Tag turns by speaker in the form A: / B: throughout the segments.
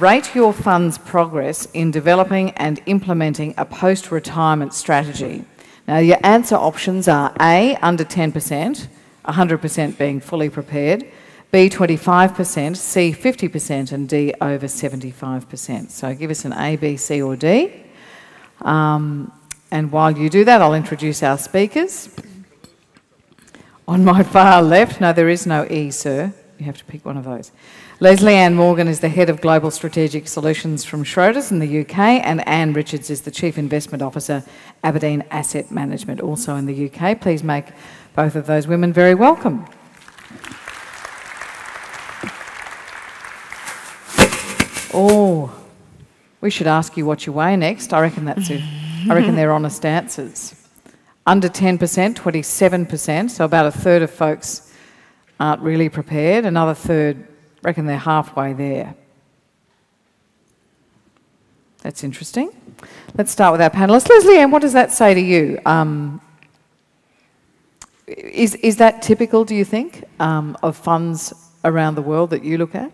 A: Rate your fund's progress in developing and implementing a post-retirement strategy. Now, your answer options are A, under 10%, 100% being fully prepared, B, 25%, C, 50%, and D, over 75%. So give us an A, B, C, or D. And while you do that, I'll introduce our speakers. On my far left, no, there is no E, sir. You have to pick one of those. Lesley-Ann Morgan is the Head of Global Strategic Solutions from Schroders in the UK, and Anne Richards is the Chief Investment Officer, Aberdeen Asset Management, also in the UK. Please make both of those women very welcome. Oh, we should ask you what you weigh next. I reckon that's it. I reckon they're honest answers. Under 10%, 27%, so about a third of folks aren't really prepared. Another third reckon they're halfway there. That's interesting. Let's start with our panellists. Lesley-Ann, what does that say to you? Is that typical, do you think, of funds around the world that you look at?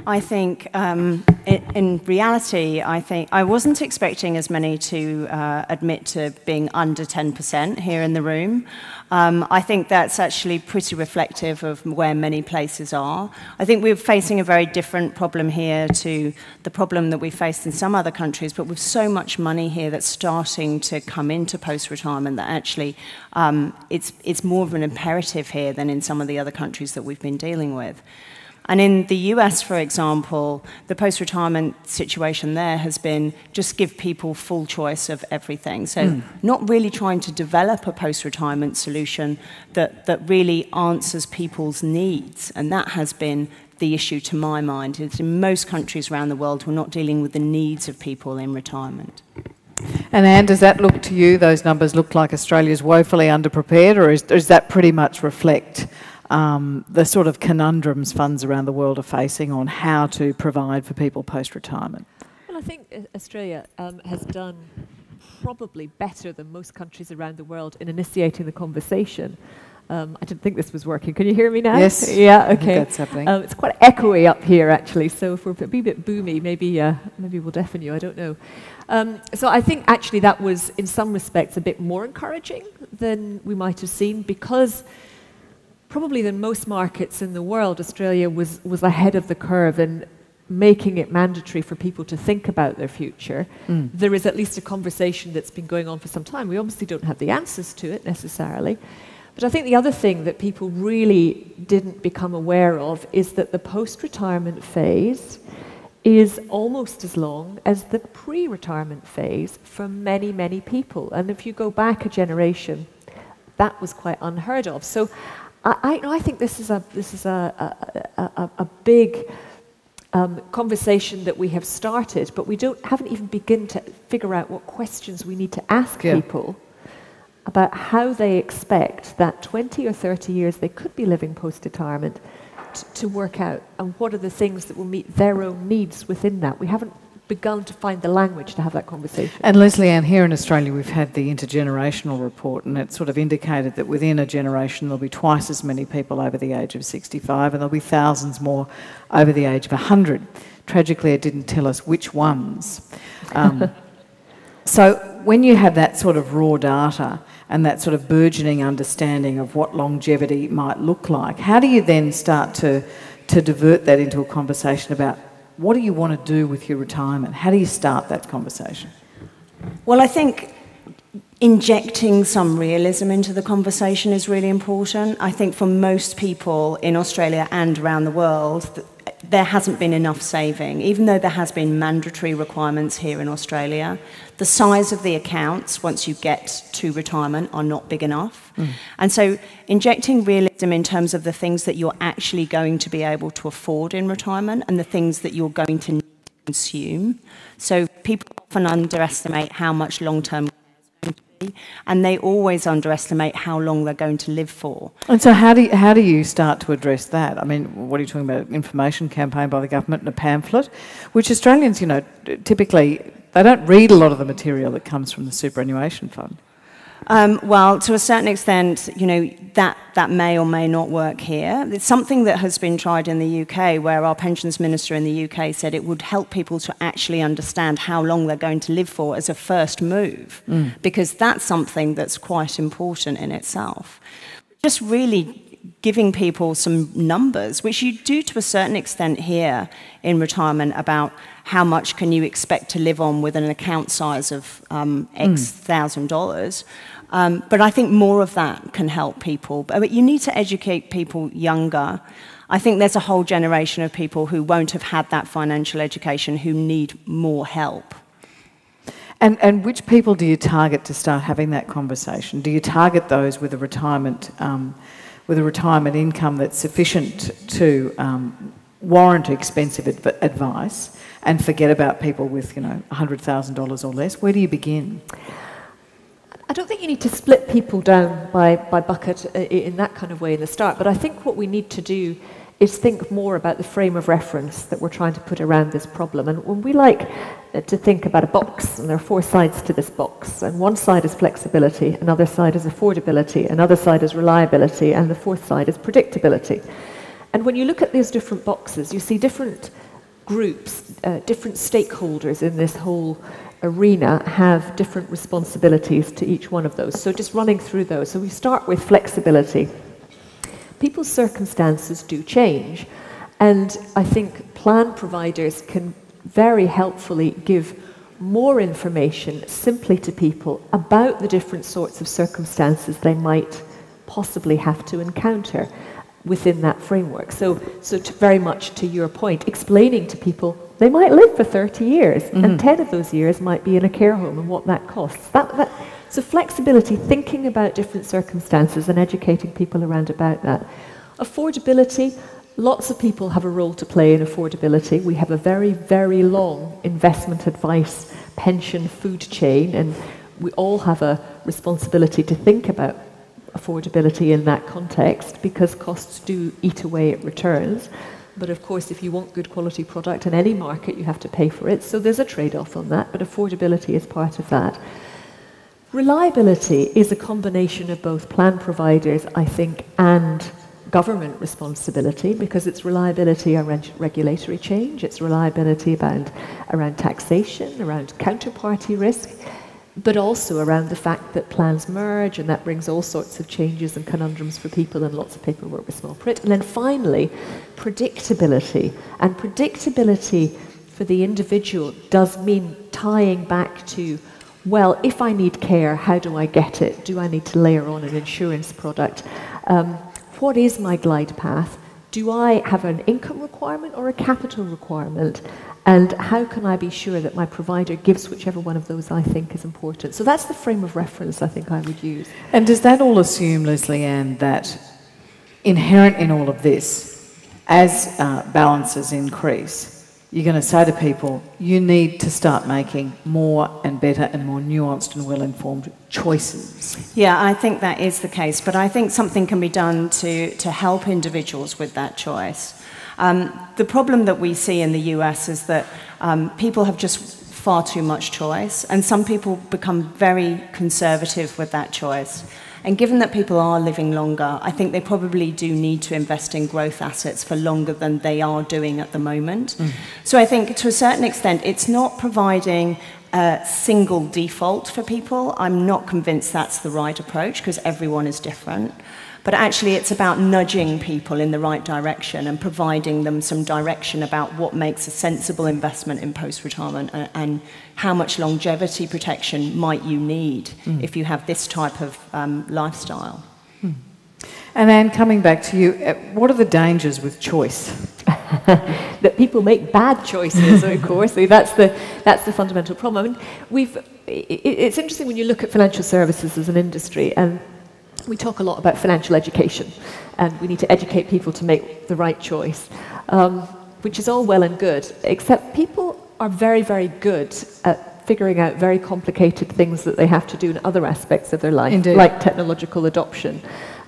B: I think, in reality, I wasn't expecting as many to admit to being under 10% here in the room. I think that's actually pretty reflective of where many places are. I think we're facing a very different problem here to the problem that we faced in some other countries, but with so much money here that's starting to come into post-retirement that actually it's more of an imperative here than in some of the other countries that we've been dealing with. And in the US, for example, the post-retirement situation there has been just give people full choice of everything. So not really trying to develop a post-retirement solution that really answers people's needs. And that has been the issue to my mind. Is in most countries around the world, we're not dealing with the needs of people in retirement.
A: And Anne, does that look to you, those numbers look like Australia's woefully underprepared, or does that pretty much reflect the sort of conundrums funds around the world are facing on how to provide for people post-retirement?
C: Well, I think Australia has done probably better than most countries around the world in initiating the conversation. I didn't think this was working. Can you hear me now?
A: Yes.
C: Yeah, okay.
A: That's happening.
C: It's quite echoey up here, actually, so if we're a bit boomy, maybe we'll deafen you, I don't know. So I think actually that was, in some respects, a bit more encouraging than we might have seen, because probably than most markets in the world, Australia was ahead of the curve in making it mandatory for people to think about their future. There is at least a conversation that's been going on for some time. We obviously don't have the answers to it necessarily. But I think the other thing that people really didn't become aware of is that the post-retirement phase is almost as long as the pre-retirement phase for many, many people. And if you go back a generation, that was quite unheard of. So I think this is a big conversation that we have started, but we haven't even begun to figure out what questions we need to ask people about how they expect that 20 or 30 years they could be living post-retirement to work out, and what are the things that will meet their own needs within that. We haven't begun to find the language to have that conversation.
A: And Lesley-Ann, here in Australia we've had the intergenerational report, and it sort of indicated that within a generation there'll be twice as many people over the age of 65 and there'll be thousands more over the age of 100. Tragically, it didn't tell us which ones. So when you have that sort of raw data and that sort of burgeoning understanding of what longevity might look like, how do you then start to divert that into a conversation about what do you want to do with your retirement? How do you start that conversation?
B: Well, I think injecting some realism into the conversation is really important. I think for most people in Australia and around the world, there hasn't been enough saving. Even though there has been mandatory requirements here in Australia, the size of the accounts once you get to retirement are not big enough. And so injecting realism in terms of the things that you're actually going to be able to afford in retirement and the things that you're going to need to consume. So people often underestimate how much long-term care is going to be, and they always underestimate how long they're going to live for.
A: And so how do you start to address that? I mean, what are you talking about? An information campaign by the government and a pamphlet, which Australians, typically, they don't read a lot of the material that comes from the superannuation fund.
B: Well, to a certain extent, you know, that may or may not work here. It's something that has been tried in the UK, where our pensions minister in the UK said it would help people to actually understand how long they're going to live for as a first move, because that's something that's quite important in itself. Just really giving people some numbers, which you do to a certain extent here in retirement, about how much can you expect to live on with an account size of X $1,000. But I think more of that can help people. But you need to educate people younger. I think there's a whole generation of people who won't have had that financial education who need more help.
A: And which people do you target to start having that conversation? Do you target those with a retirement income that's sufficient to warrant expensive advice, and forget about people with, you know, $100,000 or less? Where do you begin?
C: I don't think you need to split people down by bucket in that kind of way in the start, but I think what we need to do is think more about the frame of reference that we're trying to put around this problem. And when we like to think about a box, and there are 4 sides to this box, and one side is flexibility, another side is affordability, another side is reliability, and the 4th side is predictability. And when you look at these different boxes, you see different groups, different stakeholders in this whole arena have different responsibilities to each one of those. So just running through those. So we start with flexibility. People's circumstances do change, and I think plan providers can very helpfully give more information simply to people about the different sorts of circumstances they might possibly have to encounter within that framework. So very much to your point, explaining to people they might live for 30 years, and 10 of those years might be in a care home, and what that costs. So flexibility, thinking about different circumstances and educating people around about that. Affordability, lots of people have a role to play in affordability. We have a very, very long investment advice, pension, food chain, and we all have a responsibility to think about affordability in that context, because costs do eat away at returns. But of course, if you want good quality product in any market, you have to pay for it. So there's a trade-off on that, but affordability is part of that. Reliability is a combination of both plan providers, I think, and government responsibility, because it's reliability around regulatory change, it's reliability around taxation, around counterparty risk, but also around the fact that plans merge, and that brings all sorts of changes and conundrums for people and lots of paperwork with small print. And then finally, predictability. And predictability for the individual does mean tying back to, well, if I need care, how do I get it? Do I need to layer on an insurance product? What is my glide path? Do I have an income requirement or a capital requirement? And how can I be sure that my provider gives whichever one of those I think is important? So that's the frame of reference I think I would use.
A: And does that all assume, Lesley-Ann, that inherent in all of this, as balances increase, you're going to say to people, you need to start making more and better and more nuanced and well-informed choices?
B: Yeah, I think that is the case, but I think something can be done to help individuals with that choice. The problem that we see in the US is that people have just far too much choice, and some people become very conservative with that choice. And given that people are living longer, I think they probably do need to invest in growth assets for longer than they are doing at the moment. So I think to a certain extent, it's not providing a single default for people. I'm not convinced that's the right approach, because everyone is different. But actually, it's about nudging people in the right direction and providing them some direction about what makes a sensible investment in post-retirement, and how much longevity protection might you need if you have this type of lifestyle.
A: And Anne, coming back to you, what are the dangers with choice?
C: That people make bad choices, of course. That's the fundamental problem. I mean, it's interesting when you look at financial services as an industry, and we talk a lot about financial education, and we need to educate people to make the right choice, which is all well and good, except people are very, very good at figuring out very complicated things that they have to do in other aspects of their life,
A: Indeed.
C: like technological adoption.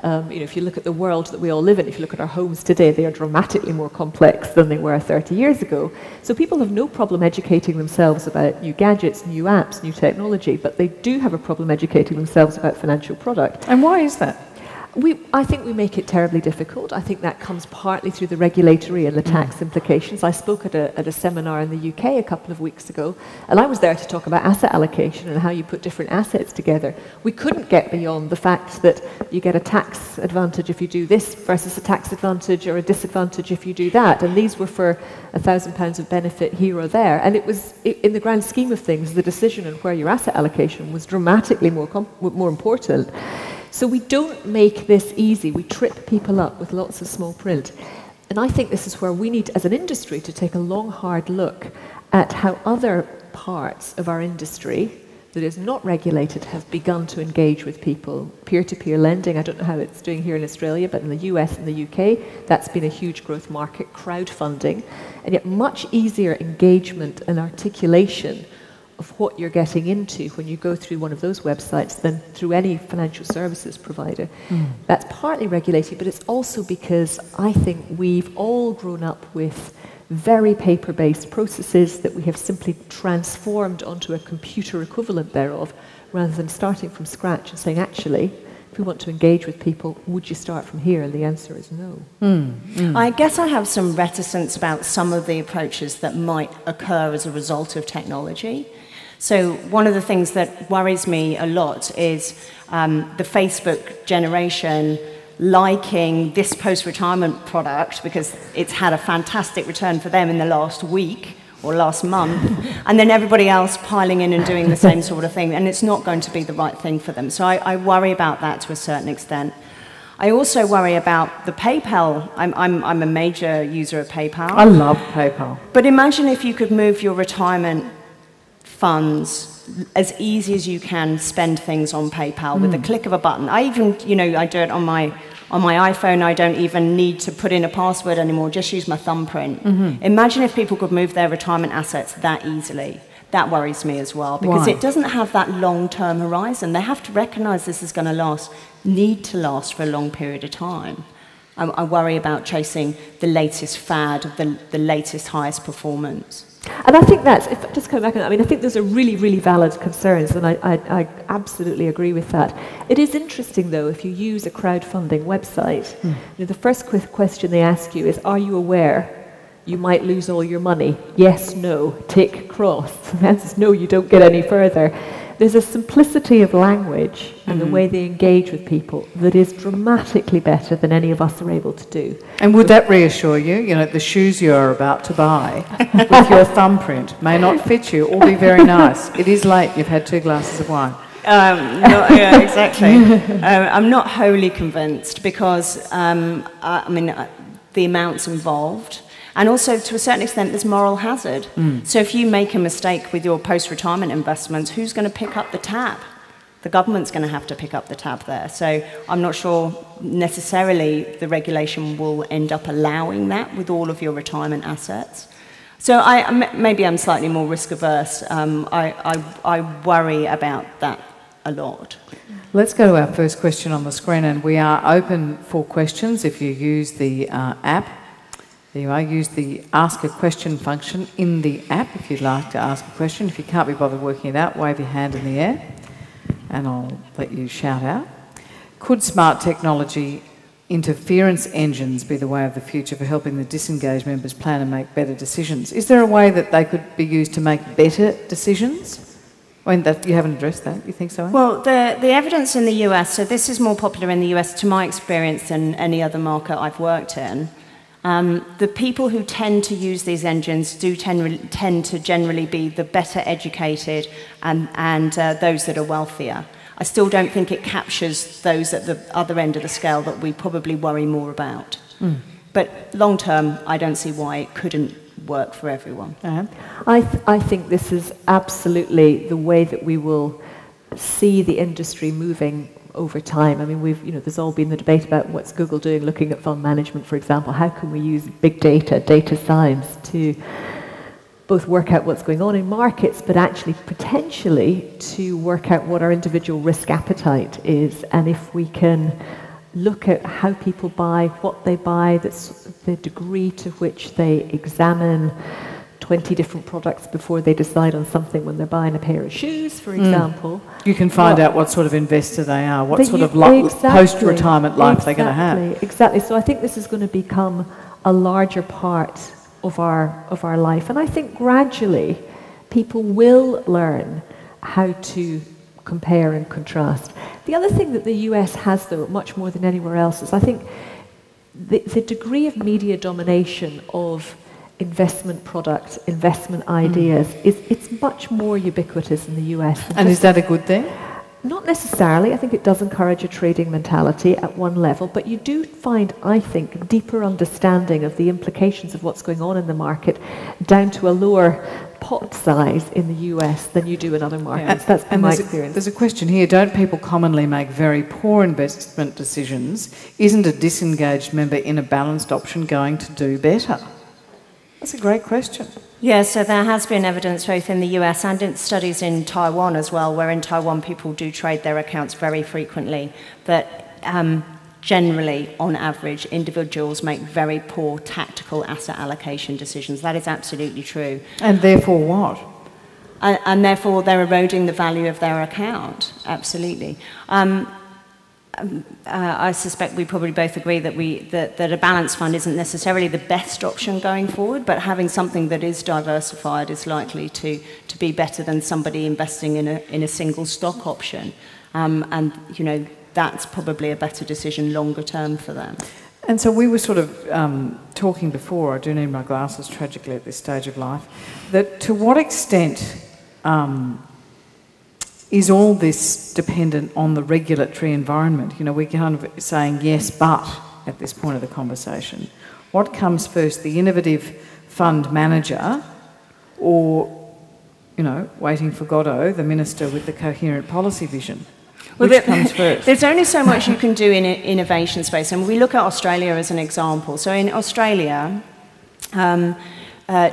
C: If you look at the world that we all live in, if you look at our homes today, they are dramatically more complex than they were 30 years ago. So people have no problem educating themselves about new gadgets, new apps, new technology, but they do have a problem educating themselves about financial product.
A: And why is that?
C: I think we make it terribly difficult. I think that comes partly through the regulatory and the tax implications. I spoke at a seminar in the UK a couple of weeks ago, and I was there to talk about asset allocation and how you put different assets together. We couldn't get beyond the fact that you get a tax advantage if you do this versus a tax advantage or a disadvantage if you do that. And these were for £1,000 of benefit here or there. And it was, in the grand scheme of things, the decision on where your asset allocation was dramatically more important. So we don't make this easy. We trip people up with lots of small print. And I think this is where we need, as an industry, to take a long, hard look at how other parts of our industry that is not regulated have begun to engage with people. Peer-to-peer lending, I don't know how it's doing here in Australia, but in the US and the UK, that's been a huge growth market. Crowdfunding, and yet much easier engagement and articulation of what you're getting into when you go through one of those websites than through any financial services provider. That's partly regulated, but it's also because I think we've all grown up with very paper-based processes that we have simply transformed onto a computer equivalent thereof, rather than starting from scratch and saying, actually, if we want to engage with people, would you start from here? And the answer is no.
B: I guess I have some reticence about some of the approaches that might occur as a result of technology. So one of the things that worries me a lot is the Facebook generation liking this post-retirement product because it's had a fantastic return for them in the last week or last month, and then everybody else piling in and doing the same sort of thing, and it's not going to be the right thing for them. So I worry about that to a certain extent. I also worry about the PayPal. I'm a major user of PayPal.
A: I love PayPal.
B: But imagine if you could move your retirement funds as easy as you can spend things on PayPal with the click of a button. I even, I do it on my iPhone. I don't even need to put in a password anymore, just use my thumbprint. Imagine if people could move their retirement assets that easily. That worries me as well, because it doesn't have that long-term horizon. They have to recognize this is going to need to last for a long period of time. I worry about chasing the latest fad, the latest, highest performance.
C: And I think just coming back on that, I think those are really, really valid concerns, and I absolutely agree with that. It is interesting, though, if you use a crowdfunding website, the first question they ask you is, are you aware you might lose all your money? Yes, no, tick, cross. The answer is no, you don't get any further. There's a simplicity of language and the way they engage with people that is dramatically better than any of us are able to do.
A: And would that reassure you? The shoes you're about to buy with your thumbprint may not fit you or be very nice. It is late. You've had 2 glasses of wine.
B: Yeah, exactly. I'm not wholly convinced because, the amounts involved. And also, to a certain extent, there's moral hazard. So if you make a mistake with your post-retirement investments, who's going to pick up the tab? The government's going to have to pick up the tab there. So I'm not sure necessarily the regulation will end up allowing that with all of your retirement assets. So maybe I'm slightly more risk-averse. I worry about that a lot.
A: Let's go to our first question on the screen, and we are open for questions if you use the app. There you are. Use the Ask a Question function in the app if you'd like to ask a question. If you can't be bothered working it out, wave your hand in the air and I'll let you shout out. Could smart technology interference engines be the way of the future for helping the disengaged members plan and make better decisions? Is there a way that they could be used to make better decisions? You haven't addressed that. You think so?
B: Well, the evidence in the US, so this is more popular in the US to my experience than any other market I've worked in. The people who tend to use these engines do tend to generally be the better educated and those that are wealthier. I still don't think it captures those at the other end of the scale that we probably worry more about. But long term, I don't see why it couldn't work for everyone.
C: I think this is absolutely the way that we will see the industry moving over time. There's all been the debate about what's Google doing, looking at fund management, for example. How can we use big data science to both work out what's going on in markets, but actually potentially to work out what our individual risk appetite is, and if we can look at how people buy, what they buy, the degree to which they examine 20 different products before they decide on something when they're buying a pair of shoes, for example.
A: You can find out what sort of investor they are, what sort of post-retirement life they're going to have.
C: Exactly. So I think this is going to become a larger part of our life. And I think gradually people will learn how to compare and contrast. The other thing that the US has, though, much more than anywhere else, is I think the degree of media domination of investment products, investment ideas, it's much more ubiquitous in the US.
A: And is that a good thing?
C: Not necessarily. I think it does encourage a trading mentality at one level, but you do find, I think, deeper understanding of the implications of what's going on in the market down to a lower pot size in the US than you do in other markets. That's been my experience.
A: There's a question here. Don't people commonly make very poor investment decisions? Isn't a disengaged member in a balanced option going to do better? That's a great question.
B: Yeah, so there has been evidence both in the US and in studies in Taiwan as well, where in Taiwan people do trade their accounts very frequently. But generally, on average, individuals make very poor tactical asset allocation decisions. That is absolutely true.
A: And therefore what?
B: And therefore they're eroding the value of their account, absolutely. I suspect we probably both agree that a balanced fund isn't necessarily the best option going forward, but having something that is diversified is likely to be better than somebody investing in a single stock option. And, you know, that's probably a better decision longer term for them.
A: And so we were sort of talking before, I do need my glasses tragically at this stage of life, that to what extent is all this dependent on the regulatory environment? You know, we're kind of saying yes, but at this point of the conversation. What comes first, the innovative fund manager or, you know, waiting for Godot, the minister with the coherent policy vision? Which comes first?
B: There's only so much you can do in innovation space. And we look at Australia as an example. So in Australia,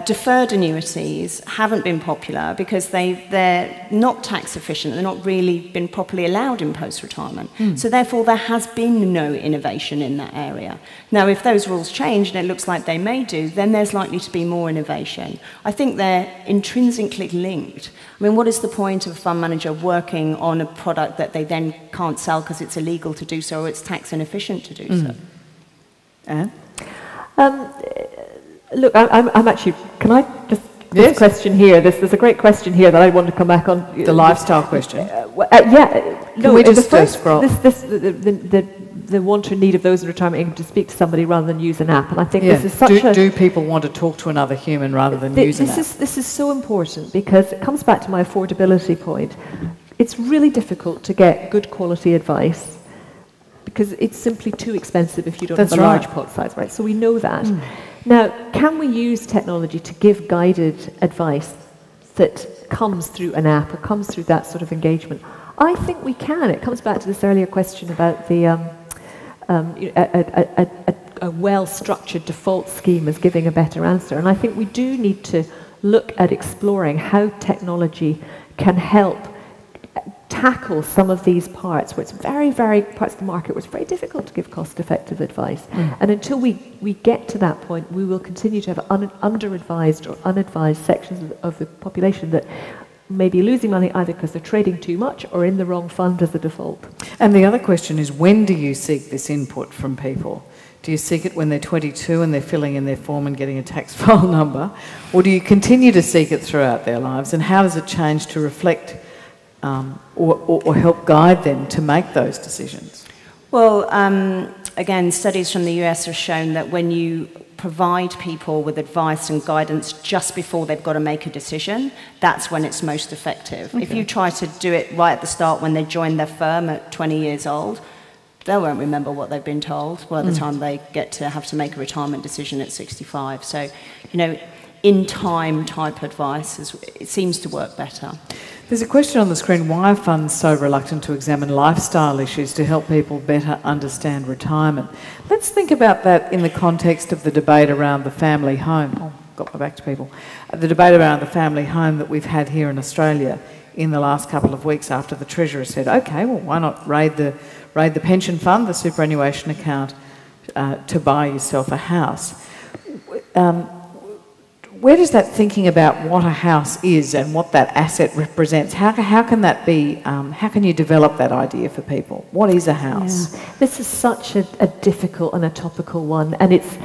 B: deferred annuities haven't been popular because they're not tax efficient. They're not really been properly allowed in post-retirement. So therefore, there has been no innovation in that area. Now, if those rules change, and it looks like they may do, then there's likely to be more innovation. I think they're intrinsically linked. I mean, what is the point of a fund manager working on a product that they then can't sell because it's illegal to do so or it's tax inefficient to do so?
A: Anne?
C: Look, I'm actually, can I just, this question here, there's a great question here that I want to come back on.
A: The lifestyle question.
C: Yeah.
A: Can we just scroll?
C: The want or need of those in retirement to speak to somebody rather than use an app. And I think this is such
A: do people want to talk to another human rather than use an app?
C: This is so important because it comes back to my affordability point. It's really difficult to get good quality advice because it's simply too expensive if you don't have a large pot size, right? So we know that. Now, can we use technology to give guided advice that comes through an app or comes through that sort of engagement? I think we can. It comes back to this earlier question about the a well-structured default scheme as giving a better answer. And I think we do need to look at exploring how technology can help tackle some of these parts where it's very parts of the market where it's very difficult to give cost-effective advice. And until we get to that point, we will continue to have under-advised or unadvised sections of the population that may be losing money either because they're trading too much or in the wrong fund as a default.
A: And the other question is, when do you seek this input from people? Do you seek it when they're 22 and they're filling in their form and getting a tax file number? Or do you continue to seek it throughout their lives? And how does it change to reflect or help guide them to make those decisions?
B: Well, again, studies from the US have shown that when you provide people with advice and guidance just before they've got to make a decision, that's when it's most effective. Okay. If you try to do it right at the start when they join their firm at 20 years old, they won't remember what they've been told by the time they get to have to make a retirement decision at 65. So, you know, in-time type advice, it seems to work better.
A: There's a question on the screen, why are funds so reluctant to examine lifestyle issues to help people better understand retirement? Let's think about that in the context of the debate around the family home. Oh, got my back to people. The debate around the family home that we've had here in Australia in the last couple of weeks after the Treasurer said, okay, well, why not raid the raid the pension fund, the superannuation account, to buy yourself a house. Where does that thinking about what a house is and what that asset represents, how can that be, how can you develop that idea for people? What is a house?
C: Yeah. This is such a difficult and a topical one, and it's,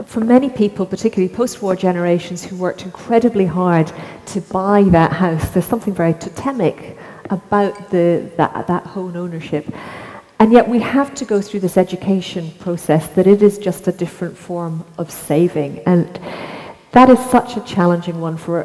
C: for many people, particularly post-war generations who worked incredibly hard to buy that house, there's something very totemic about that home ownership. And yet we have to go through this education process that it is just a different form of saving. And that is such a challenging one for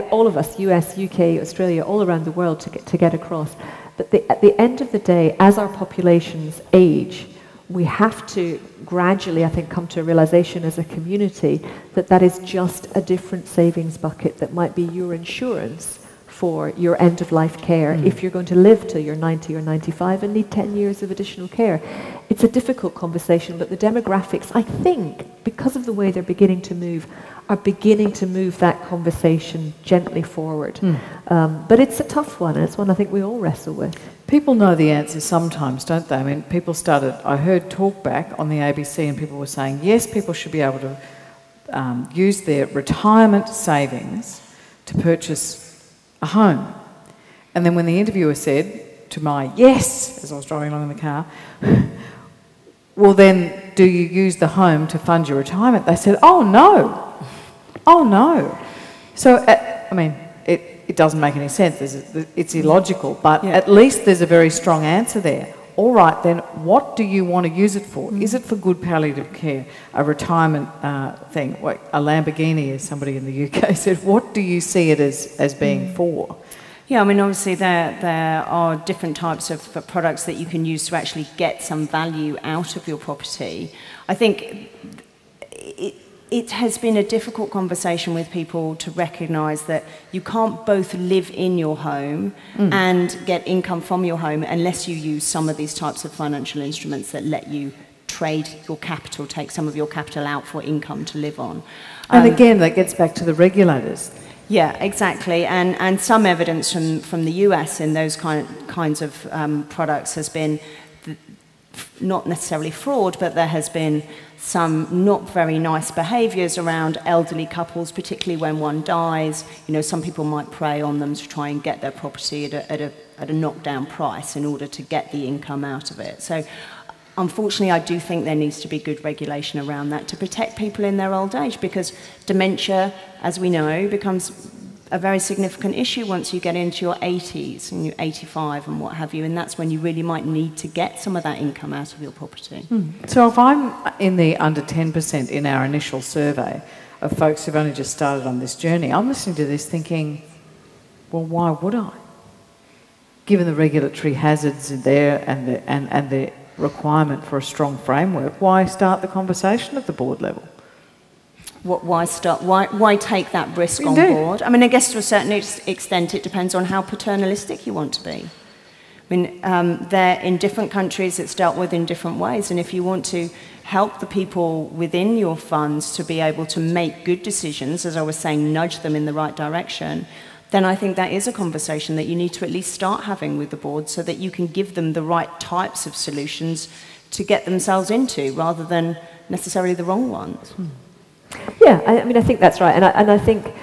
C: all of us, US, UK, Australia, all around the world to get across. But at the end of the day, as our populations age, we have to gradually, I think, come to a realization as a community that that is just a different savings bucket that might be your insurance for your end-of-life care if you're going to live till you're 90 or 95 and need 10 years of additional care. It's a difficult conversation, but the demographics, I think, because of the way they're beginning to move, are beginning to move that conversation gently forward. But it's a tough one, and it's one I think we all wrestle with.
A: People know the answer sometimes, don't they? I mean, people started, I heard talkback on the ABC and people were saying, yes, people should be able to use their retirement savings to purchase a home. And then when the interviewer said to my yes, as I was driving along in the car, well then, do you use the home to fund your retirement? They said, oh no, oh no. So, I mean, it doesn't make any sense. It's illogical, but at least there's a very strong answer there. All right, then, what do you want to use it for? Is it for good palliative care, a retirement thing? A Lamborghini, as somebody in the UK said, what do you see it as being for?
B: Yeah, I mean, obviously there are different types of products that you can use to actually get some value out of your property. I think it has been a difficult conversation with people to recognise that you can't both live in your home and get income from your home unless you use some of these types of financial instruments that let you trade your capital, take some of your capital out for income to live on.
A: And again, that gets back to the regulators.
B: Yeah, exactly. And some evidence from the US in those kinds of products has been not necessarily fraud, but there has been some not very nice behaviours around elderly couples, particularly when one dies. You know, some people might prey on them to try and get their property at a knockdown price in order to get the income out of it. So unfortunately, I do think there needs to be good regulation around that to protect people in their old age, because dementia, as we know, becomes a very significant issue once you get into your 80s and you're 85 and what have you, and that's when you really might need to get some of that income out of your property.
A: So if I'm in the under 10% in our initial survey of folks who've only just started on this journey, I'm listening to this thinking, well, why would I? Given the regulatory hazards there and the requirement for a strong framework, why start the conversation at the board level?
B: Why take that risk on board? I mean, I guess to a certain extent it depends on how paternalistic you want to be. I mean, they're in different countries, it's dealt with in different ways, and if you want to help the people within your funds to be able to make good decisions, as I was saying, nudge them in the right direction, then I think that is a conversation that you need to at least start having with the board so that you can give them the right types of solutions to get themselves into, rather than necessarily the wrong ones.
C: Yeah, I mean, I think that's right. And I think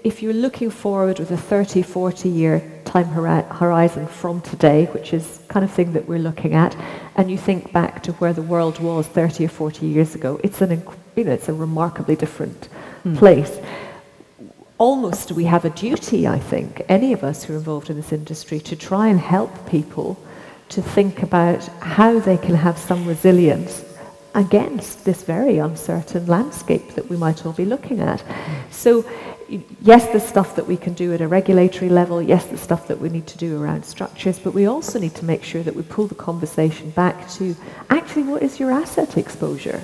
C: if you're looking forward with a 30, 40-year time horizon from today, which is kind of thing that we're looking at, and you think back to where the world was 30 or 40 years ago, it's a remarkably different place. Almost we have a duty, I think, any of us who are involved in this industry, to try and help people to think about how they can have some resilience against this very uncertain landscape that we might all be looking at. So yes, there's stuff that we can do at a regulatory level, yes, there's stuff that we need to do around structures, but we also need to make sure that we pull the conversation back to actually what is your asset exposure?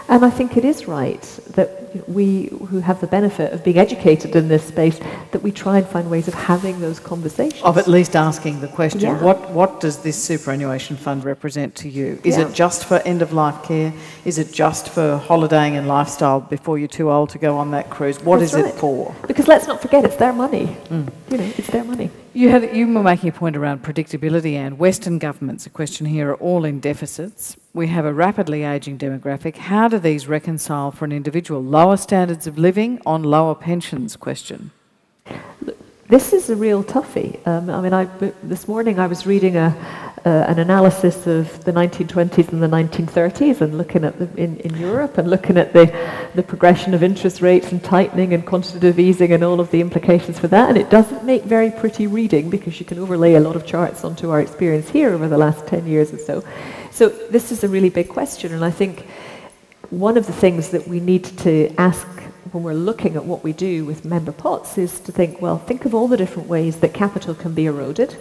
C: And I think it is right that we who have the benefit of being educated in this space, that we try and find ways of having those conversations.
A: Of at least asking the question, what does this superannuation fund represent to you? Is it just for end-of-life care? Is it just for holidaying and lifestyle before you're too old to go on that cruise? What is it for?
C: Because let's not forget, it's their money. You know, it's their money.
A: You were making a point around predictability, and Western governments, a question here, are all in deficits. We have a rapidly ageing demographic. How do these reconcile for an individual? Lower standards of living on lower pensions question.
C: This is a real toughie. This morning I was reading an analysis of the 1920s and the 1930s and looking at in Europe and looking at the progression of interest rates and tightening and quantitative easing and all of the implications for that. And it doesn't make very pretty reading because you can overlay a lot of charts onto our experience here over the last 10 years or so. So this is a really big question. And I think one of the things that we need to ask when we're looking at what we do with member pots is to think, well, think of all the different ways that capital can be eroded.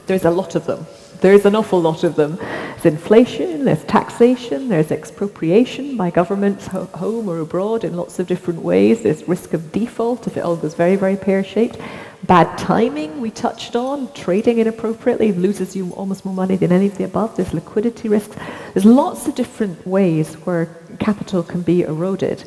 C: There's a lot of them. There's an awful lot of them. There's inflation, there's taxation, there's expropriation by governments home or abroad in lots of different ways. There's risk of default if it all goes very, very pear-shaped. Bad timing, we touched on. Trading inappropriately loses you almost more money than any of the above. There's liquidity risks. There's lots of different ways where capital can be eroded.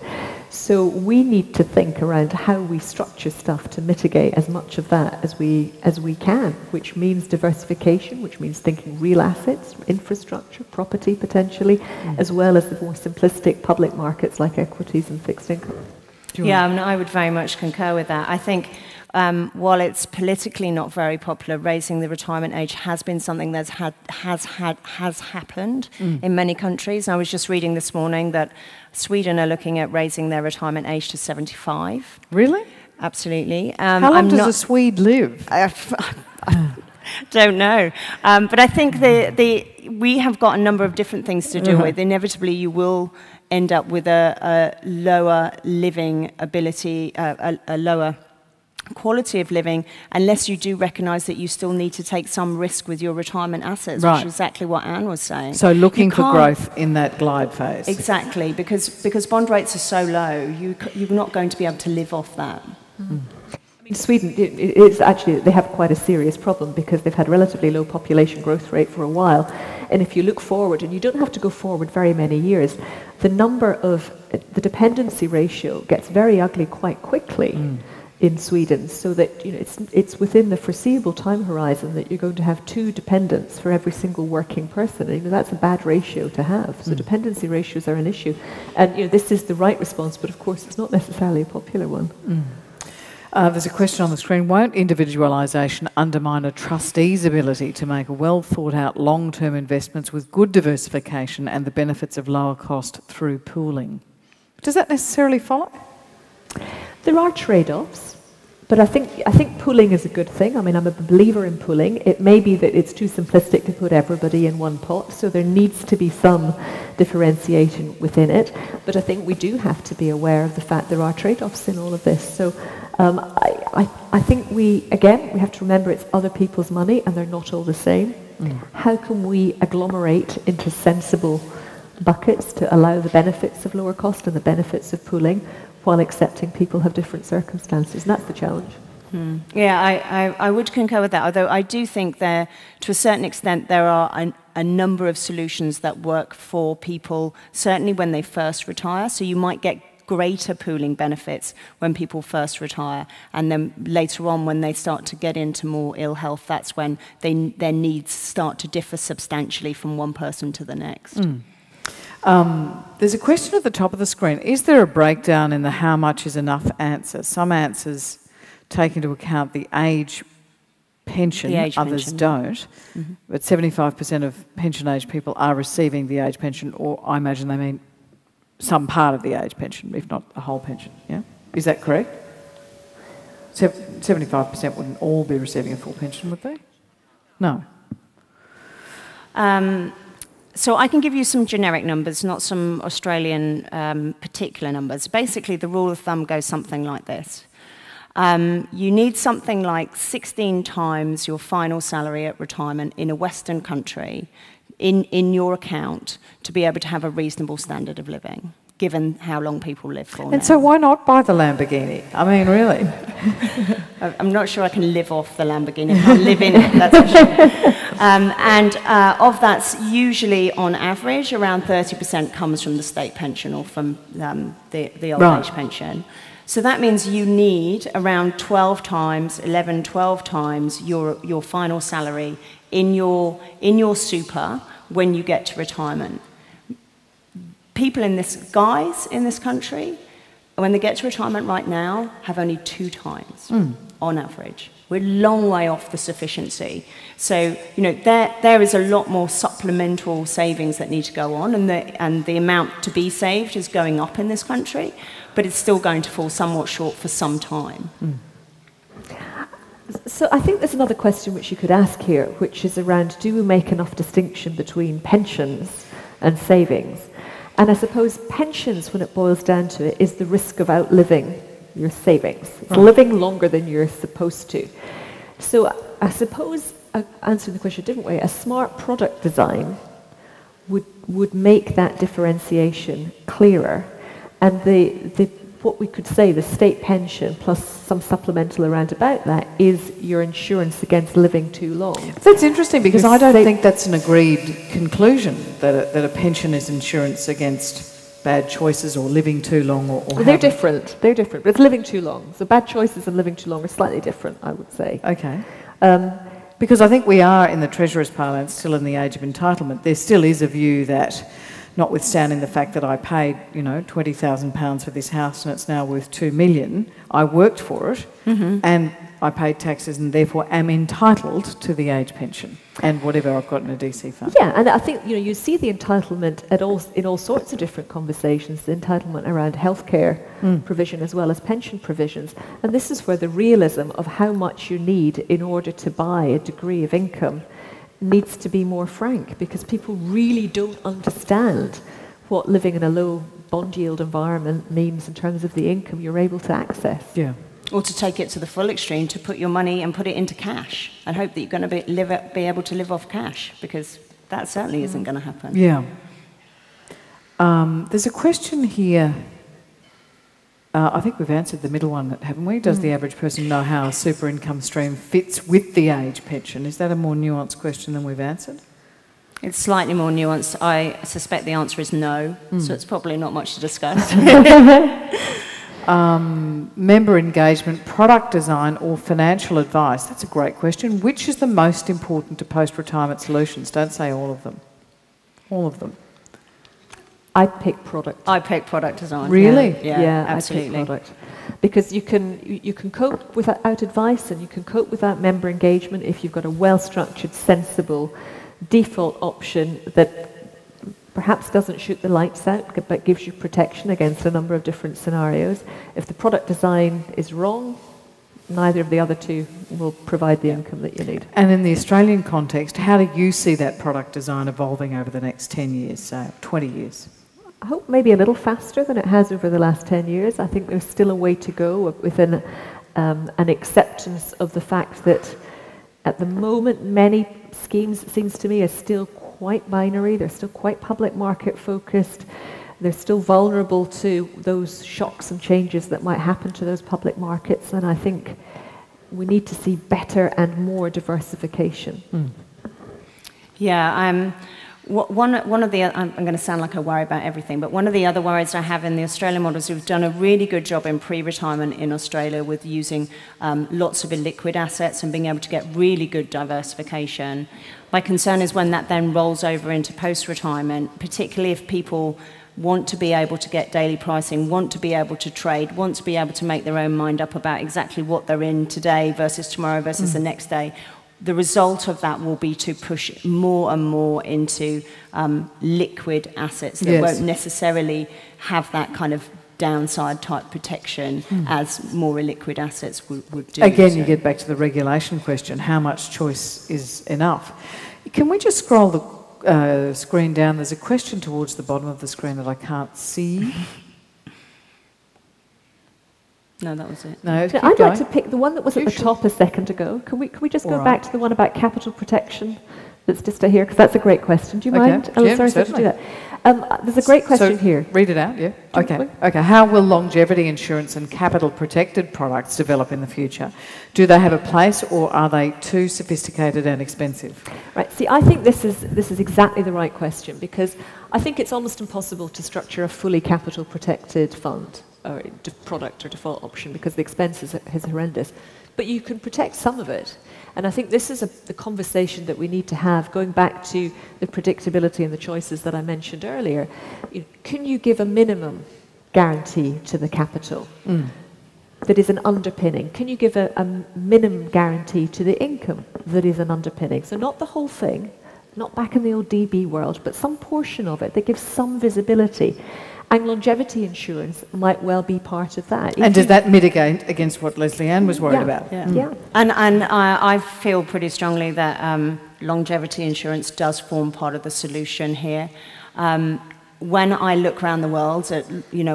C: So we need to think around how we structure stuff to mitigate as much of that as we can, which means diversification, which means thinking real assets, infrastructure, property potentially, as well as the more simplistic public markets like equities and fixed income.
B: Yeah, I would very much concur with that. I think while it's politically not very popular, raising the retirement age has been something that has happened in many countries. And I was just reading this morning that Sweden are looking at raising their retirement age to 75.
A: Really?
B: Absolutely.
A: How long does a Swede live?
B: I don't know. But I think we have got a number of different things to deal with. Inevitably, you will end up with a lower living ability, a lower quality of living, unless you do recognise that you still need to take some risk with your retirement assets, which is exactly what Anne was saying.
A: So looking for growth in that glide phase.
B: Exactly, because bond rates are so low, you're not going to be able to live off that.
C: I mean, Sweden, it's actually, they have quite a serious problem because they've had relatively low population growth rate for a while. And if you look forward, and you don't have to go forward very many years, the dependency ratio gets very ugly quite quickly. In Sweden, so that it's within the foreseeable time horizon that you're going to have 2 dependents for every single working person. And, that's a bad ratio to have. So dependency ratios are an issue, and this is the right response, but of course it's not necessarily a popular one.
A: There's a question on the screen. Won't individualisation undermine a trustee's ability to make well thought out long-term investments with good diversification and the benefits of lower cost through pooling? Does that necessarily follow?
C: There are trade-offs, but I think pooling is a good thing. I mean, I'm a believer in pooling. It may be that it's too simplistic to put everybody in one pot, so there needs to be some differentiation within it. But I think we do have to be aware of the fact there are trade-offs in all of this. So I think we have to remember it's other people's money and they're not all the same. How can we agglomerate into sensible buckets to allow the benefits of lower cost and the benefits of pooling, while accepting people have different circumstances, and that's the challenge.
B: Yeah, I would concur with that, although I do think to a certain extent, there are a number of solutions that work for people, certainly when they first retire. So you might get greater pooling benefits when people first retire, and then later on when they start to get into more ill health, that's when their needs start to differ substantially from one person to the next.
A: There's a question at the top of the screen. Is there a breakdown in the how much is enough answer? Some answers take into account the age pension, others don't. But 75% of pension-age people are receiving the age pension, or I imagine they mean some part of the age pension, if not a whole pension. Yeah, is that correct? 75% wouldn't all be receiving a full pension, would they? No.
B: So I can give you some generic numbers, not some Australian particular numbers. Basically, the rule of thumb goes something like this. You need something like 16 times your final salary at retirement in a Western country in your account to be able to have a reasonable standard of living, given how long people live for.
A: And so why not buy the Lamborghini? I mean, really?
B: I'm not sure I can live off the Lamborghini. I can't live in it, that's for sure. Of that's usually, on average, around 30% comes from the state pension or from the old age pension. So that means you need around 12 times your final salary in your super when you get to retirement. People in this country, when they get to retirement right now, have only 2 times on average. We're a long way off the sufficiency. So, there is a lot more supplemental savings that need to go on, and the amount to be saved is going up in this country, but it's still going to fall somewhat short for some time.
C: So I think there's another question which you could ask here, which is around, do we make enough distinction between pensions and savings? And I suppose pensions, when it boils down to it, is the risk of outliving your savings. It's living longer than you're supposed to. So I suppose, answering the question a different way, a smart product design would make that differentiation clearer. And what we could say, the state pension plus some supplemental around about that, is your insurance against living too long.
A: That's interesting, because I don't think that's an agreed conclusion, that a pension is insurance against bad choices or living too long. Or
C: they're different, but it's living too long. So bad choices and living too long are slightly different, I would say.
A: Okay. Because I think we are, in the Treasurer's parlance, still in the age of entitlement. There still is a view that, notwithstanding the fact that I paid, £20,000 for this house and it's now worth $2 million, I worked for it and I paid taxes and therefore am entitled to the age pension and whatever I've got in a DC fund.
C: Yeah, and I think you see the entitlement in all sorts of different conversations, the entitlement around healthcare provision as well as pension provisions. And this is where the realism of how much you need in order to buy a degree of income needs to be more frank, because people really don't understand what living in a low bond yield environment means in terms of the income you're able to access.
A: Yeah.
B: Or to take it to the full extreme, to put your money and put it into cash and hope that you're going to be able to live off cash, because that certainly isn't going to happen.
A: Yeah. There's a question here. I think we've answered the middle one, haven't we? Does the average person know how a super income stream fits with the age pension? Is that a more nuanced question than we've answered?
B: It's slightly more nuanced. I suspect the answer is no, so it's probably not much to discuss.
A: Member engagement, product design or financial advice? That's a great question. Which is the most important to post-retirement solutions? Don't say all of them. All of them.
C: I pick product.
B: I pick product design.
A: Really?
B: Yeah, absolutely.
C: I pick product. Because you can cope without advice and you can cope without member engagement if you've got a well-structured, sensible default option that perhaps doesn't shoot the lights out but gives you protection against a number of different scenarios. If the product design is wrong, neither of the other two will provide the income that you need.
A: And in the Australian context, how do you see that product design evolving over the next 10 years, say 20 years?
C: I hope maybe a little faster than it has over the last 10 years. I think there's still a way to go within an acceptance of the fact that at the moment many schemes, it seems to me, are still quite binary. They're still quite public market focused. They're still vulnerable to those shocks and changes that might happen to those public markets, and I think we need to see better and more diversification.
B: Yeah, one of the, I'm going to sound like I worry about everything, but one of the other worries I have in the Australian model is we've done a really good job in pre-retirement in Australia with using lots of illiquid assets and being able to get really good diversification. My concern is when that then rolls over into post-retirement, particularly if people want to be able to get daily pricing, want to be able to trade, want to be able to make their own mind up about exactly what they're in today versus tomorrow versus the next day. The result of that will be to push more and more into liquid assets that won't necessarily have that kind of downside type protection as more illiquid assets would do.
A: Again, you get back to the regulation question, how much choice is enough? Can we just scroll the screen down? There's a question towards the bottom of the screen that I can't see.
B: No, that was it.
A: No,
C: I'd like to pick the one that was at the top a second ago. Can we just go back to the one about capital protection Let's just stay here, because that's a great question. Do you mind, Sorry to do that? There's a great question here.
A: Read it out, yeah. Okay. How will longevity insurance and capital protected products develop in the future? Do they have a place, or are they too sophisticated and expensive?
C: Right. See, I think this is exactly the right question, because I think it's almost impossible to structure a fully capital protected fund or product or default option, because the expense is horrendous. But you can protect some of it. And I think this is the conversation that we need to have, going back to the predictability and the choices that I mentioned earlier. Can you give a minimum guarantee to the capital that is an underpinning? Can you give a minimum guarantee to the income that is an underpinning? So not the whole thing, not back in the old DB world, but some portion of it that gives some visibility. And longevity insurance might well be part of that.
A: And does that mitigate against what Lesley-Ann was worried about?
B: Yeah. And I feel pretty strongly that longevity insurance does form part of the solution here. When I look around the world at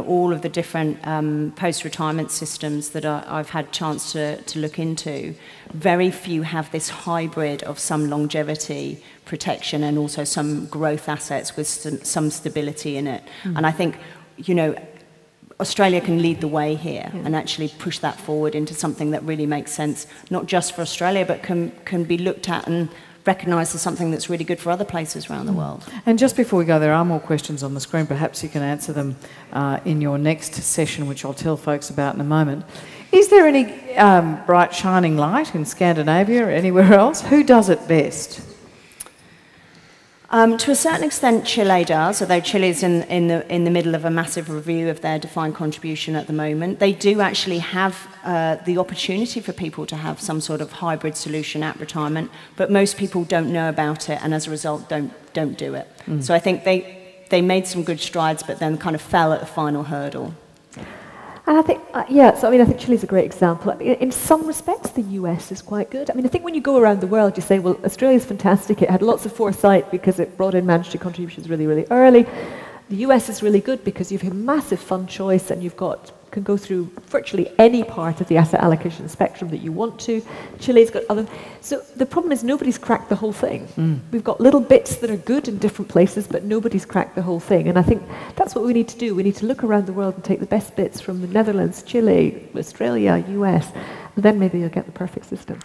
B: all of the different post-retirement systems that I've had chance to look into, very few have this hybrid of some longevity protection and also some growth assets with some stability in it. And I think, Australia can lead the way here and actually push that forward into something that really makes sense, not just for Australia, but can be looked at and recognised as something that's really good for other places around the world.
A: And just before we go, there are more questions on the screen. Perhaps you can answer them in your next session, which I'll tell folks about in a moment. Is there any bright shining light in Scandinavia or anywhere else? Who does it best?
B: To a certain extent, Chile does, although Chile is in the middle of a massive review of their defined contribution at the moment. They do actually have the opportunity for people to have some sort of hybrid solution at retirement, but most people don't know about it, and as a result, don't do it. So I think they made some good strides, but then kind of fell at the final hurdle.
C: And I think, I think Chile's a great example. In some respects, the US is quite good. I think when you go around the world, you say, well, Australia's fantastic. It had lots of foresight because it brought in mandatory contributions really, really early. The US is really good because you've a massive fund choice and can go through virtually any part of the asset allocation spectrum that you want to. Chile's got other. So the problem is nobody's cracked the whole thing. We've got little bits that are good in different places, but nobody's cracked the whole thing. And I think that's what we need to do. We need to look around the world and take the best bits from the Netherlands, Chile, Australia, US, and then maybe you'll get the perfect system.